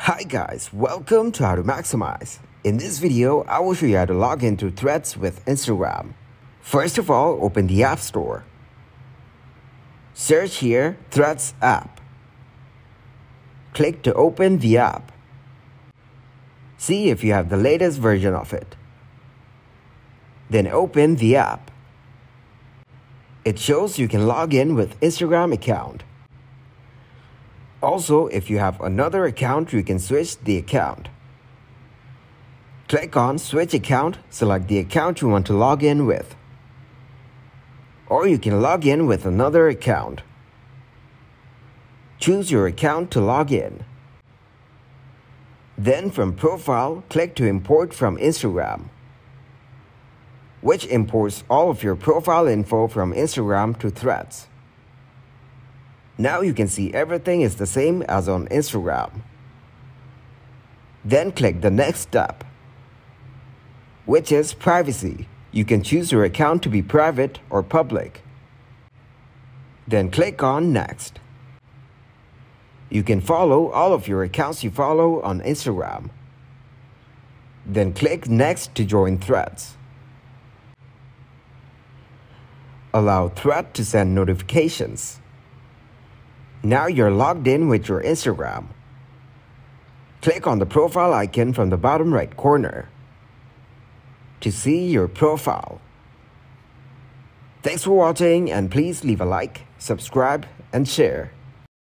Hi guys, welcome to How to Maximize. In this video, I will show you how to log into Threads with Instagram. First of all, open the App Store. Search here, Threads app. Click to open the app. See if you have the latest version of it. Then open the app. It shows you can log in with Instagram account. Also, if you have another account, you can switch the account. Click on Switch Account, select the account you want to log in with. Or you can log in with another account. Choose your account to log in. Then from Profile, click to Import from Instagram, which imports all of your profile info from Instagram to Threads. Now you can see everything is the same as on Instagram. Then click the next step, which is Privacy. You can choose your account to be private or public. Then click on Next. You can follow all of your accounts you follow on Instagram. Then click Next to join Threads. Allow Thread to send notifications. Now you're logged in with your Instagram. Click on the profile icon from the bottom right corner to see your profile. Thanks for watching, and please leave a like, subscribe, and share.